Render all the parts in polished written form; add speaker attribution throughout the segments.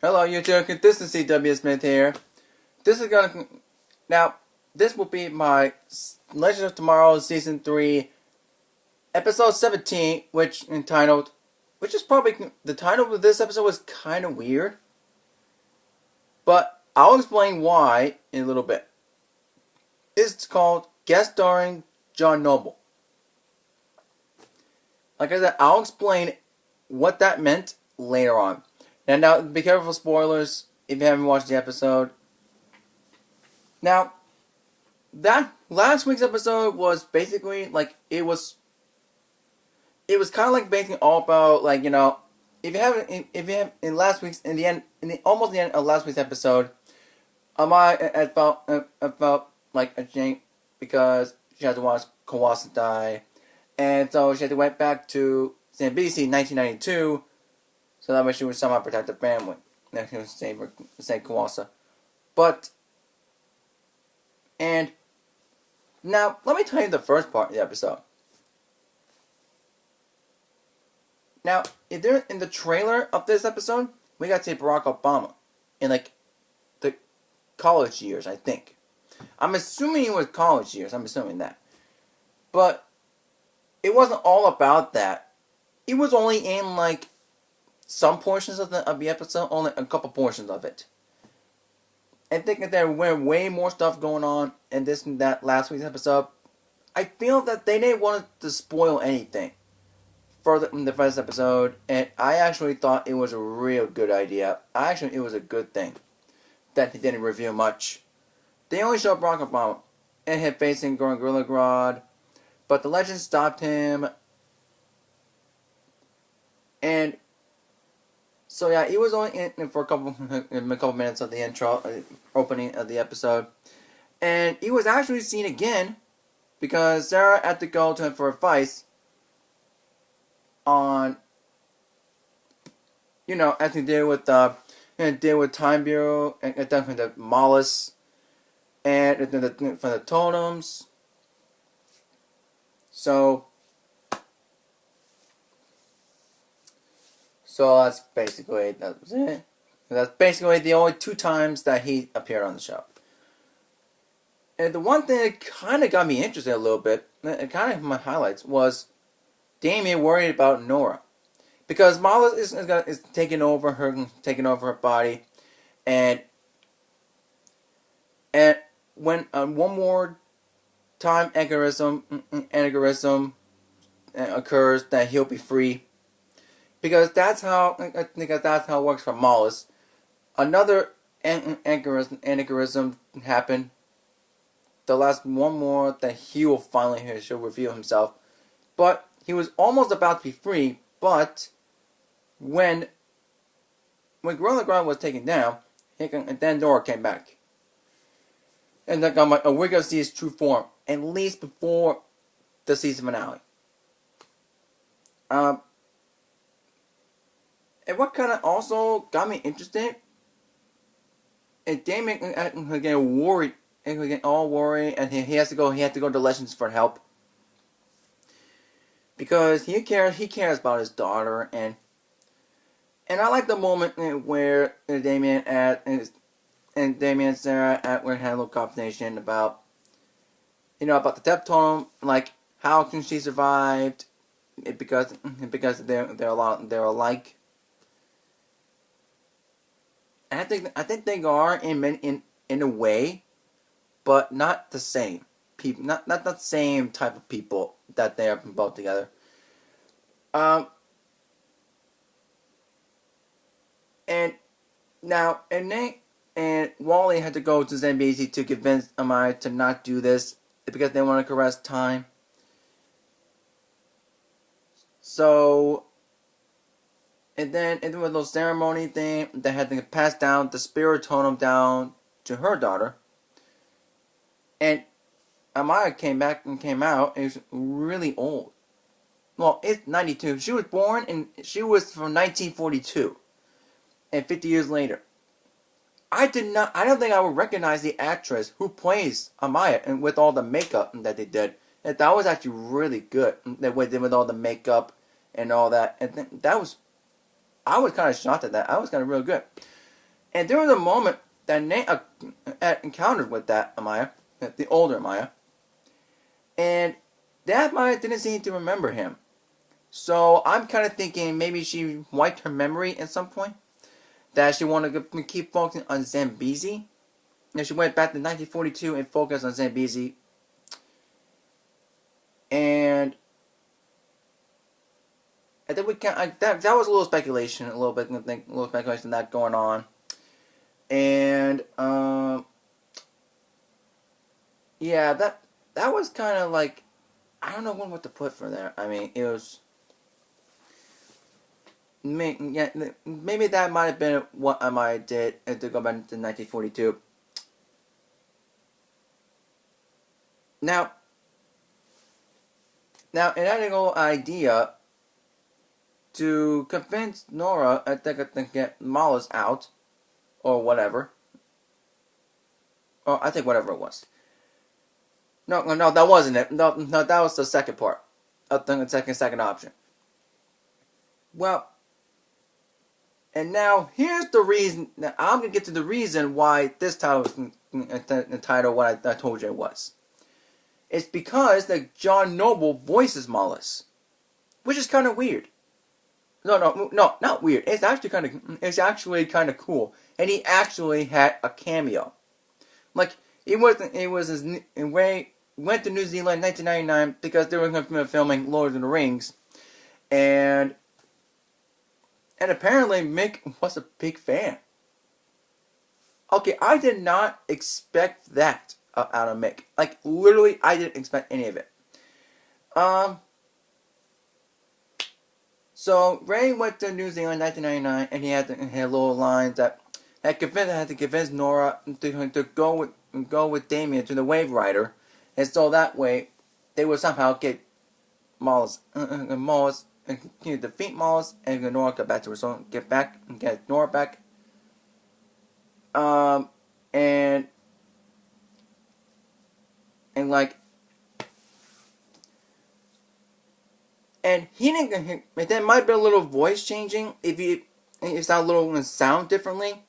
Speaker 1: Hello YouTube, this is CW Smith here. This is gonna now. This will be my Legend of Tomorrow Season 3, Episode 17, which is probably the title of this episode was kind of weird, but I'll explain why in a little bit. It's called Guest Starring John Noble. Like I said, I'll explain what that meant later on. Now, be careful of spoilers if you haven't watched the episode. Now, that last week's episode was basically like it was kind of like basically all about like if you haven't in last week's almost the end of last week's episode, I felt like a shame because she had to watch Kawasa die, and so she had to went back to Zambezi in 1992. So that way she would somehow protect the family. That she would save Kawasa. And now, let me tell you the first part of the episode. Now, if they're in the trailer of this episode, we got to see Barack Obama in like the college years, I think. I'm assuming it was college years. I'm assuming that. But it wasn't all about that. It was only in like some portions of the episode, only a couple portions of it. I think that there were way more stuff going on in this and that last week's episode. I feel that they didn't want to spoil anything further in the first episode, and I actually thought it was a real good idea. It was a good thing that they didn't reveal much. They only showed Barack Obama and him facing Gorilla Grodd, but the legend stopped him, and so yeah, he was only in for a couple minutes of the intro, opening of the episode, and he was actually seen again because Sarah had to go to him for advice on, as to deal with Time Bureau and the Mollis and for the totems. So that's basically that was it. That's basically the only two times that he appeared on the show. And the one thing that kind of got me interested a little bit, and kind of my highlights, was Damien worried about Nora, because Mala is taking over her body, and when one more time aneurysm occurs, that he'll be free. Because that's how it works for Mollis. Another aneurysm happened. The last one more that he will finally should reveal himself. But he was almost about to be free. But when Gorilla Grodd was taken down, and then Nora came back, and then we're gonna see his true form at least before the season finale. And what kind of also got me interested, and Damien getting worried, and getting all worried, and he had to go to Legends for help because he cares about his daughter, and I like the moment where Damien and Sarah had a little conversation about about the Death Totem, like how can she survived because they're alike. I think they are in a way, but not the same people, not the same type of people that they are both together. And Wally had to go to Zambezi to convince Amaya to not do this because they want to caress Time. So. And then with a little ceremony thing, they had to pass down the spirit totem down to her daughter. And Amaya came back and came out, and was really old. Well, it's 92. She was from 1942. And 50 years later. I don't think I would recognize the actress who plays Amaya, and with all the makeup that they did. And that was actually really good. They did with all the makeup and all that. And that was... I was kind of shocked at that. I was kind of real good. And there was a moment that Nate encountered with that Amaya, the older Amaya, and that Amaya didn't seem to remember him. So I'm kind of thinking maybe she wiped her memory at some point, that she wanted to keep focusing on Zambezi. And she went back to 1942 and focused on Zambezi. And I think we can. That was a little speculation, a little speculation that going on. And yeah, that was kind of like, I don't know what to put for there. I mean, it was. Yeah, maybe that might have been what I did to go back to 1942. Now, it had a whole idea to convince Nora, I think, to get Mollis out, or whatever. Or I think whatever it was. No, that wasn't it. No, that was the second part. I think the second option. Well, and now here's the reason. Now I'm gonna get to the reason why this title was the title. What I told you it was. It's because that John Noble voices Mollis, which is kind of weird. No, not weird. It's actually kind of cool, and he actually had a cameo. Like it was his went to New Zealand in 1999 because they were filming Lord of the Rings, and apparently Mick was a big fan. Okay, I did not expect that out of Mick. Like literally, I didn't expect any of it. So Ray went to New Zealand in 1999, and he had little lines that had to convince Nora to go with Damien to the Wave Rider, and so that way they would somehow get Mollis, defeat Mollis, and Nora get back to her soul, get Nora back. And like. And he didn't. There might be a little voice changing if sound a little sound differently.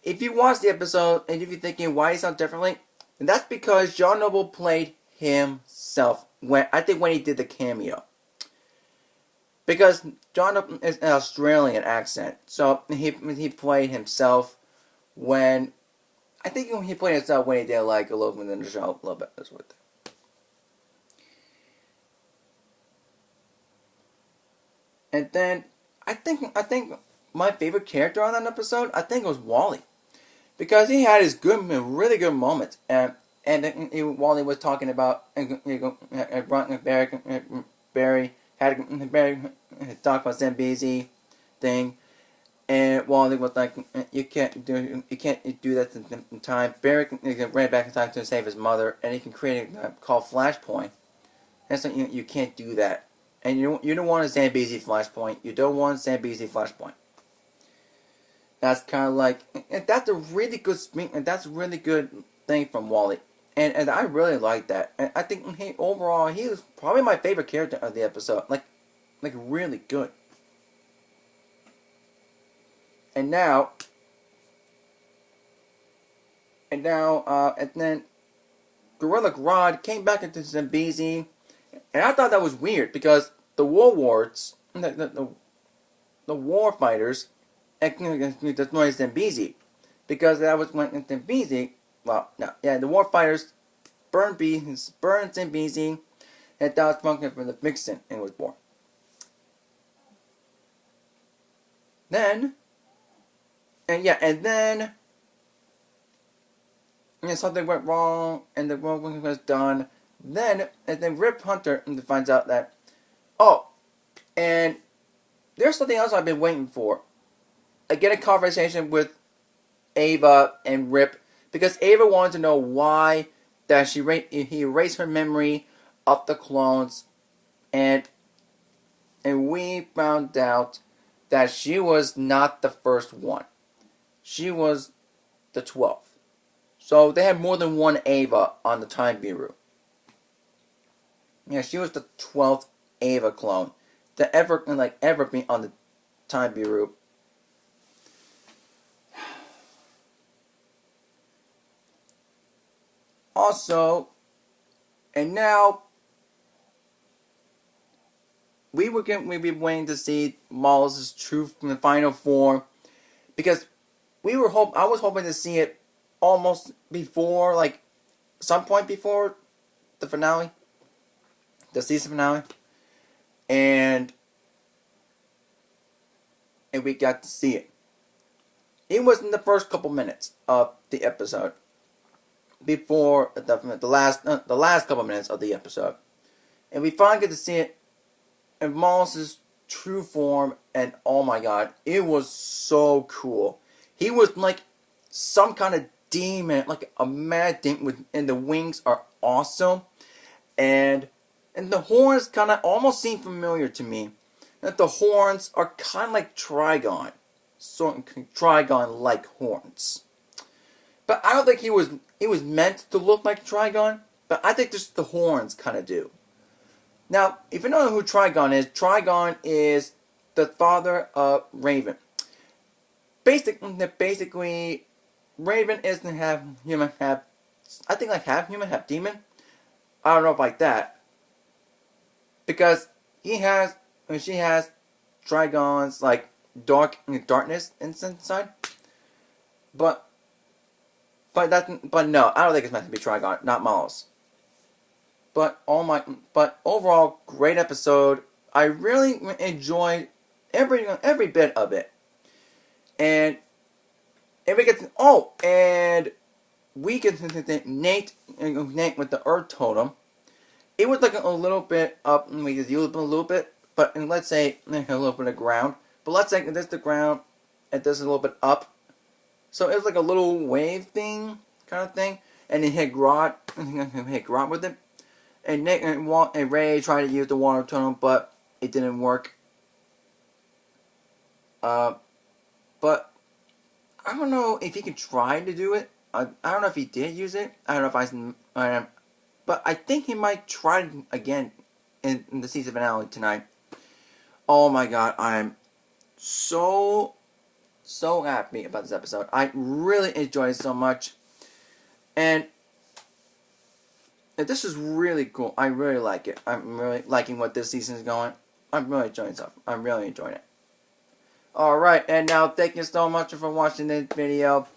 Speaker 1: If you watch the episode and if you're thinking why he sound differently, then that's because John Noble played himself when he did the cameo. Because John Noble is an Australian accent, so he played himself when he played himself when he did like a little bit in the show, a little bit. That's what. And then I think my favorite character on that episode, I think it was Wally, because he had his really good moments, and Wally was talking about Barry talked about Zambezi thing, and Wally was like, you can't do that in time. Barry ran back in time to save his mother, and he can create a called Flashpoint. And so you can't do that. And you don't want a Zambezi flashpoint. You don't want a Zambezi flashpoint. That's kind of like, and that's a really good thing from Wally, and I really like that. And I think overall he was probably my favorite character of the episode. Like really good. And then Gorilla Grodd came back into Zambezi. And I thought that was weird because the warlords, the war fighters, destroyed Zambezi, because that was when Zambezi. Well, no, yeah, the war fighters burned Zambezi, and that was function for the Vixen, and was born. Then, and something went wrong, and the war was done. Then Rip Hunter finds out that, and there's something else I've been waiting for. I get a conversation with Ava and Rip, because Ava wanted to know why that he erased her memory of the clones, and we found out that she was not the first one. She was the 12th. So they had more than one Ava on the Time Bureau. Yeah, she was the 12th Ava clone to ever be on the Time Bureau. Also, and now we'd be waiting to see Miles' true final form, because I was hoping to see it almost before, like, some point before the finale, the season finale, and we got to see it. It was in the first couple minutes of the episode, before the last couple minutes of the episode, and we finally get to see it in Miles' true form, and oh my god, it was so cool. He was like some kind of demon, like a mad demon, and the wings are awesome, and the horns kind of almost seem familiar to me. That the horns are kind of like Trigon, Trigon-like horns. But I don't think he was meant to look like Trigon, but I think just the horns kind of do. Now, if you don't know who Trigon is the father of Raven. Basically, Raven isn't half human, half human, half demon. I don't know if like that, because she has Trigon's like darkness inside, but no, I don't think it's meant to be Trigon, not Miles. But overall, great episode. I really enjoyed every bit of it. And we get Nate with the Earth Totem. It was like a little bit up. We just used a little bit, but let's say a little bit of ground. But let's say this is the ground, and this is a little bit up. So it was like a little wave thing, kind of thing. And he hit Grodd with it. And Nick and Ray tried to use the water totem, but it didn't work. But I don't know if he could try to do it. I don't know if he did use it. I don't know if but I think he might try it again in the season finale tonight. Oh my god, I'm so happy about this episode. I really enjoyed it so much. And this is really cool. I really like it. I'm really liking what this season is going. I'm really enjoying stuff. I'm really enjoying it. Alright, and now thank you so much for watching this video.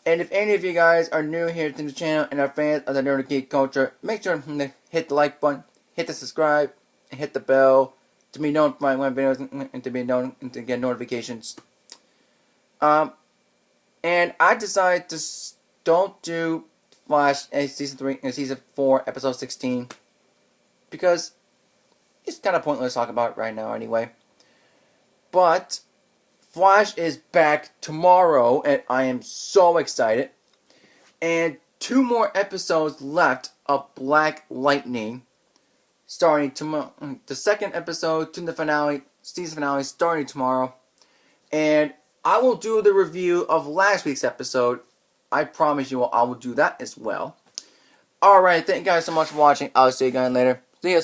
Speaker 1: And if any of you guys are new here to the channel and are fans of the Nerd Geek culture, make sure to hit the like button, hit the subscribe, and hit the bell to be notified when videos and to get notifications. And I decided to don't do Flash season 3 and season 4 episode 16 because it's kind of pointless to talk about right now anyway. But Flash is back tomorrow and I am so excited. And 2 more episodes left of Black Lightning starting tomorrow. The second episode to the finale, season finale, starting tomorrow. And I will do the review of last week's episode. I promise you I will do that as well. Alright, thank you guys so much for watching. I'll see you guys later. See ya.